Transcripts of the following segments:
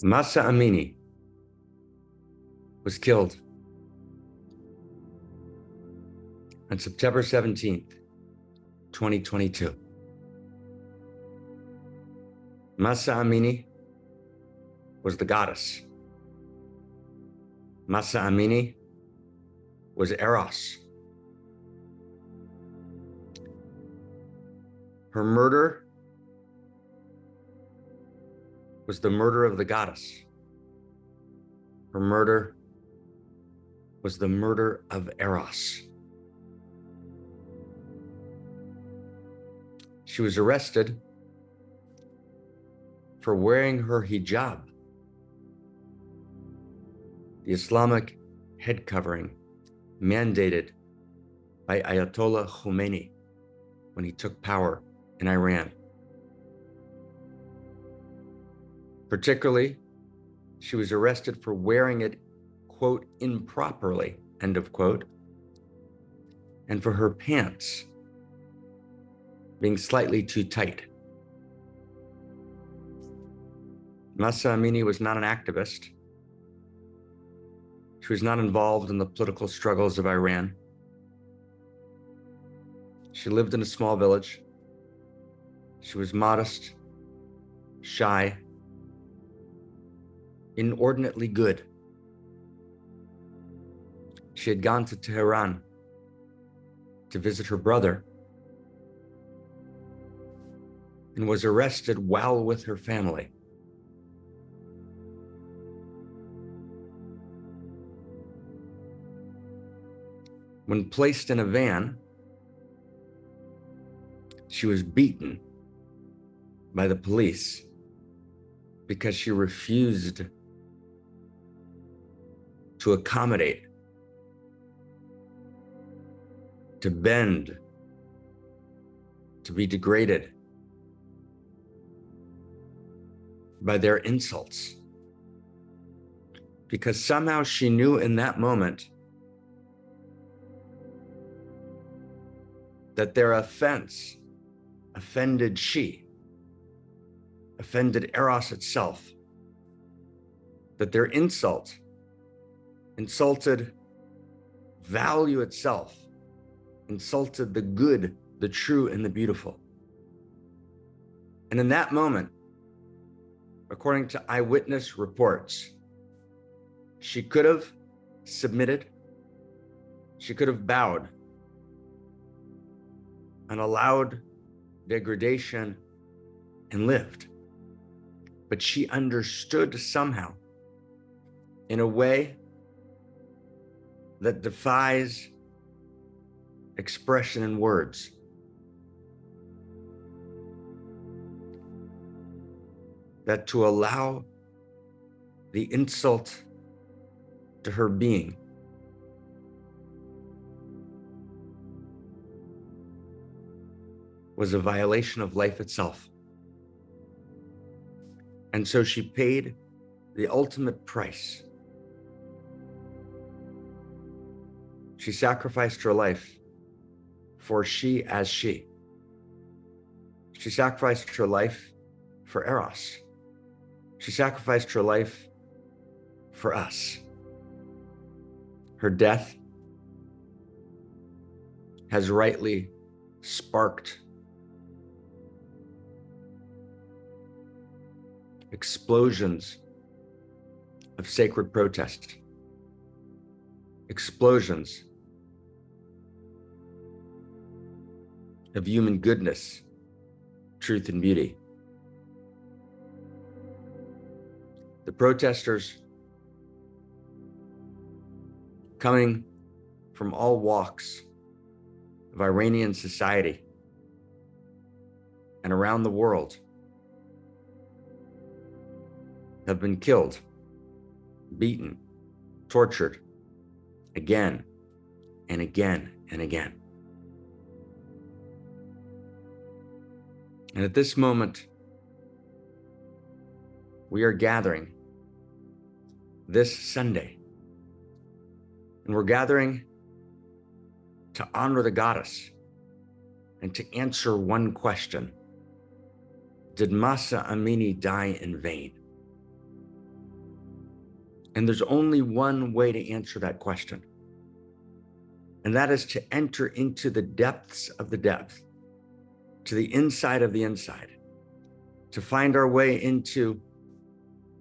Mahsa Amini was killed on September 17th, 2022. Mahsa Amini was the goddess. Mahsa Amini was Eros. Her murder was the murder of the goddess. Her murder was the murder of Eros. She was arrested for wearing her hijab, the Islamic head covering mandated by Ayatollah Khomeini when he took power in Iran. Particularly, she was arrested for wearing it, quote, improperly, end of quote, and for her pants being slightly too tight. Mahsa Amini was not an activist. She was not involved in the political struggles of Iran. She lived in a small village. She was modest, shy, inordinately good. She had gone to Teheran to visit her brother and was arrested while with her family. When placed in a van, she was beaten by the police because she refused to accommodate, to bend, to be degraded by their insults. Because somehow she knew in that moment that their offense offended she, offended Eros itself, that their insult insulted value itself, insulted the good, the true, and the beautiful. And in that moment, according to eyewitness reports, she could have submitted, she could have bowed and allowed degradation and lived. But she understood somehow, in a way that defies expression in words, that to allow the insult to her being was a violation of life itself. And so she paid the ultimate price. She sacrificed her life for she as she. She sacrificed her life for Eros. She sacrificed her life for us. Her death has rightly sparked explosions of sacred protest, explosions of human goodness, truth, and beauty. The protesters coming from all walks of Iranian society and around the world have been killed, beaten, tortured again and again and again. And at this moment, we are gathering this Sunday, and we're gathering to honor the goddess and to answer one question: did Mahsa Amini die in vain? And there's only one way to answer that question. And that is to enter into the depths of the depth, to the inside of the inside, to find our way into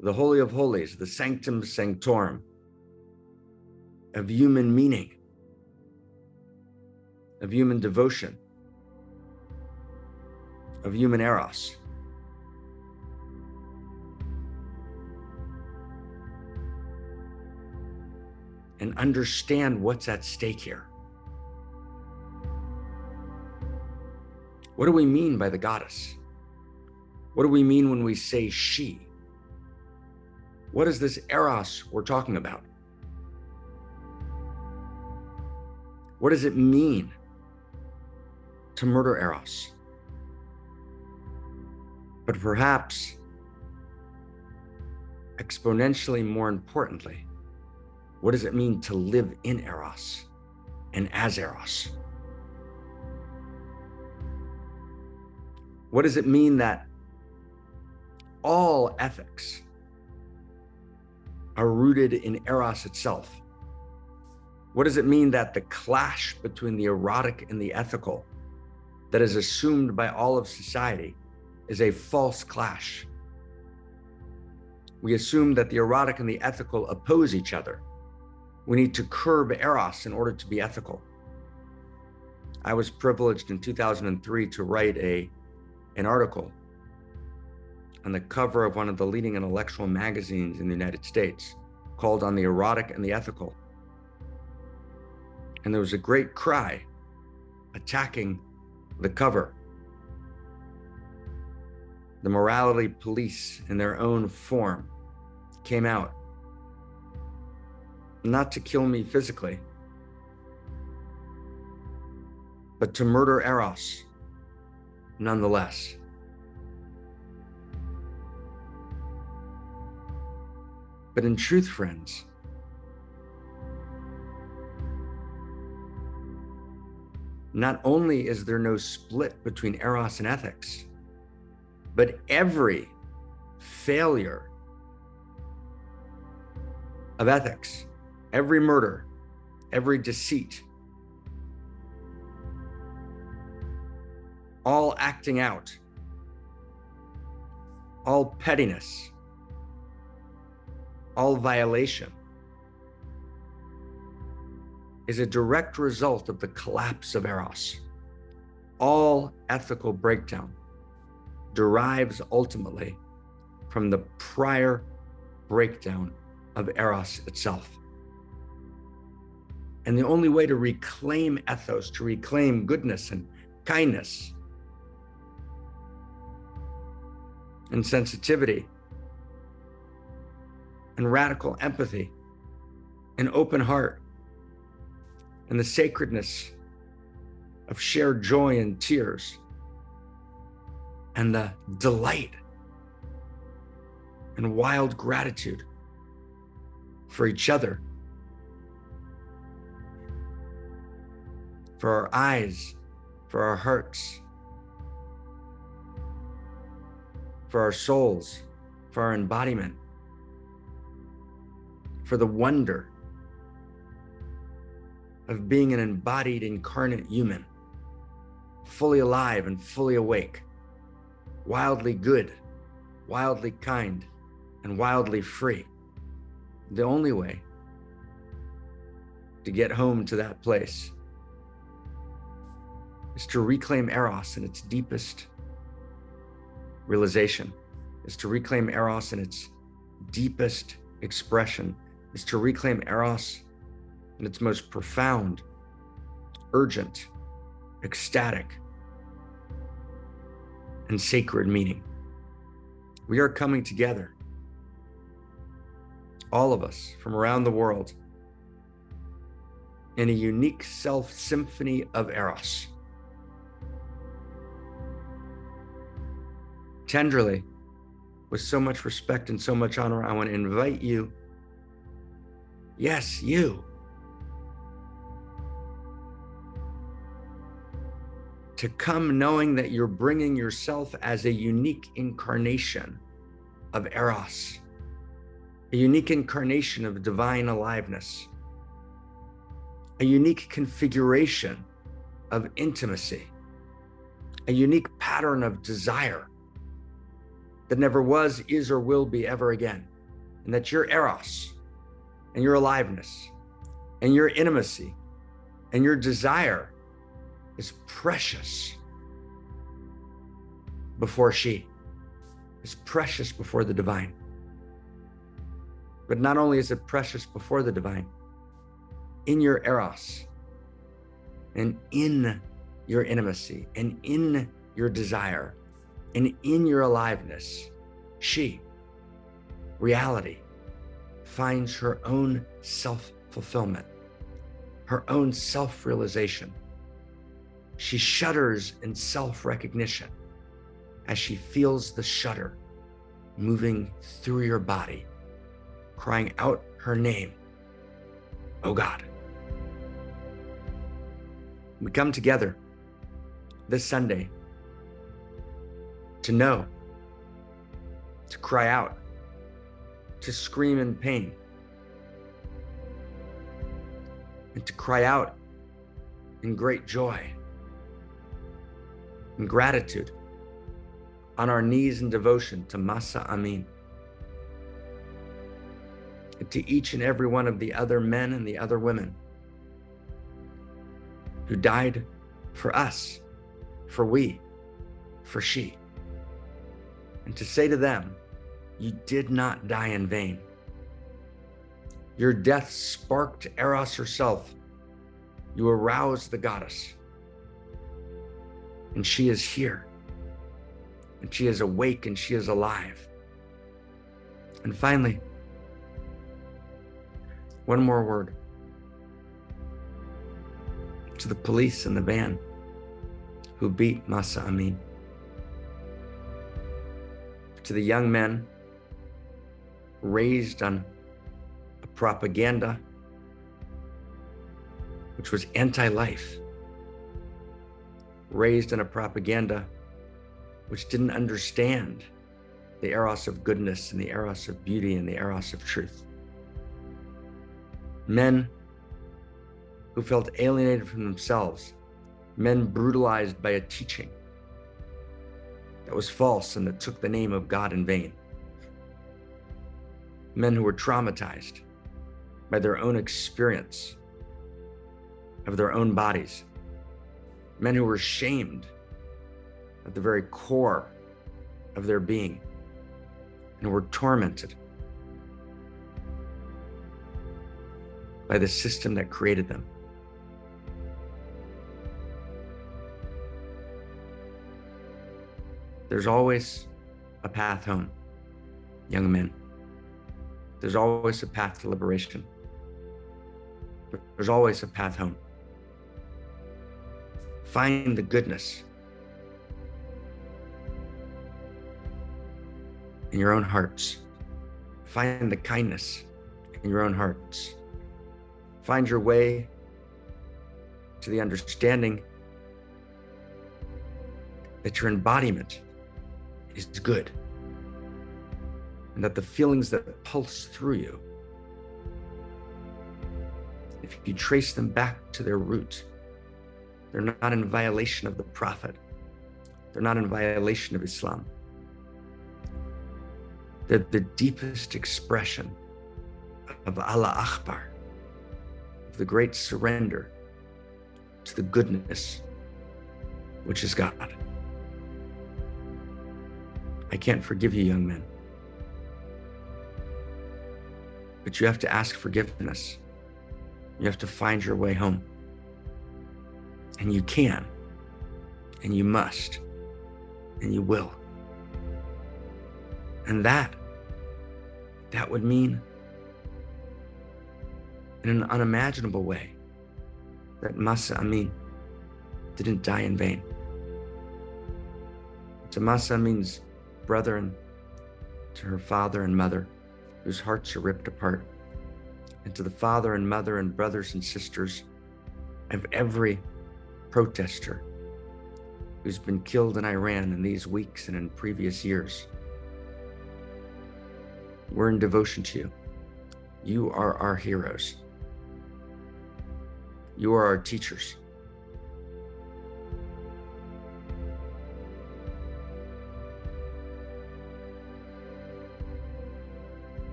the Holy of Holies, the Sanctum Sanctorum of human meaning, of human devotion, of human Eros. And understand what's at stake here. What do we mean by the goddess? What do we mean when we say she? What is this Eros we're talking about? What does it mean to murder Eros? But perhaps exponentially more importantly, what does it mean to live in Eros and as Eros? What does it mean that all ethics are rooted in Eros itself? What does it mean that the clash between the erotic and the ethical that is assumed by all of society is a false clash? We assume that the erotic and the ethical oppose each other. We need to curb Eros in order to be ethical. I was privileged in 2003 to write an article on the cover of one of the leading intellectual magazines in the United States called On the Erotic and the Ethical. And there was a great cry attacking the cover. The morality police in their own form came out, not to kill me physically, but to murder Eros nonetheless. But in truth, friends, not only is there no split between Eros and ethics, but every failure of ethics, every murder, every deceit, all acting out, all pettiness, all violation is a direct result of the collapse of Eros. All ethical breakdown derives ultimately from the prior breakdown of Eros itself. And the only way to reclaim ethos, to reclaim goodness and kindness and sensitivity and radical empathy and open heart and the sacredness of shared joy and tears and the delight and wild gratitude for each other, for our eyes, for our hearts, for our souls, for our embodiment, for the wonder of being an embodied, incarnate human, fully alive and fully awake, wildly good, wildly kind, and wildly free. The only way to get home to that place is to reclaim Eros in its deepest realization, is to reclaim Eros in its deepest expression, is to reclaim Eros in its most profound, urgent, ecstatic, and sacred meaning. We are coming together, all of us from around the world, in a unique self-symphony of Eros. Tenderly, with so much respect and so much honor, I want to invite you, yes, you, to come knowing that you're bringing yourself as a unique incarnation of Eros a unique incarnation of divine aliveness, a unique configuration of intimacy, a unique pattern of desire that never was, is, or will be ever again. And that your Eros and your aliveness and your intimacy and your desire is precious before she, is precious before the divine. But not only is it precious before the divine, in your Eros and in your intimacy and in your desire and in your aliveness, she, reality, finds her own self-fulfillment, her own self-realization. She shudders in self-recognition as she feels the shudder moving through your body, crying out her name, oh God. We come together this Sunday to know, to cry out, to scream in pain, and to cry out in great joy and gratitude on our knees in devotion to Mahsa Amini, and to each and every one of the other men and the other women who died for us, for we, for she. And to say to them, you did not die in vain. Your death sparked Eros herself. You aroused the goddess. And she is here. And she is awake and she is alive. And finally, one more word to the police in the van who beat Mahsa Amini, to the young men raised on a propaganda which was anti-life, raised on a propaganda which didn't understand the Eros of goodness and the Eros of beauty and the Eros of truth. Men who felt alienated from themselves, men brutalized by a teaching that was false and that took the name of God in vain. Men who were traumatized by their own experience of their own bodies. Men who were shamed at the very core of their being and were tormented by the system that created them. There's always a path home, young men. There's always a path to liberation. There's always a path home. Find the goodness in your own hearts. Find the kindness in your own hearts. Find your way to the understanding that your embodiment is good, and that the feelings that pulse through you, if you trace them back to their root, they're not in violation of the Prophet. They're not in violation of Islam. They're the deepest expression of Allah Akbar, of the great surrender to the goodness, which is God. I can't forgive you, young men, but you have to ask forgiveness. You have to find your way home. And you can, and you must, and you will. And that would mean, in an unimaginable way, that Mahsa Amini didn't die in vain. To Mahsa Amini's brother and to her father and mother, whose hearts are ripped apart, and to the father and mother and brothers and sisters of every protester who's been killed in Iran in these weeks and in previous years. We're in devotion to you. You are our heroes. You are our teachers.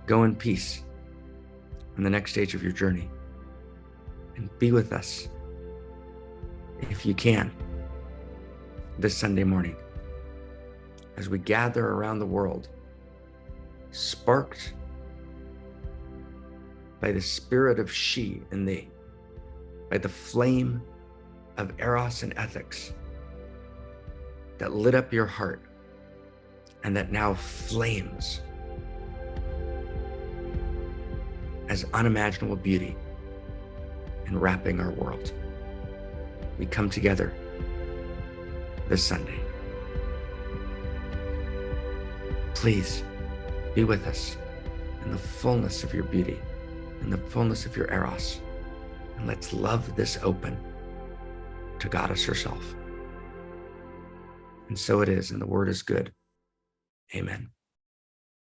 Go in peace on the next stage of your journey, and be with us, if you can, this Sunday morning as we gather around the world, sparked by the spirit of she in thee, by the flame of Eros and ethics that lit up your heart and that now flames as unimaginable beauty enwrapping our world. We come together this Sunday. Please be with us in the fullness of your beauty, in the fullness of your Eros, and let's love this open to Goddess herself. And so it is, and the word is good. Amen.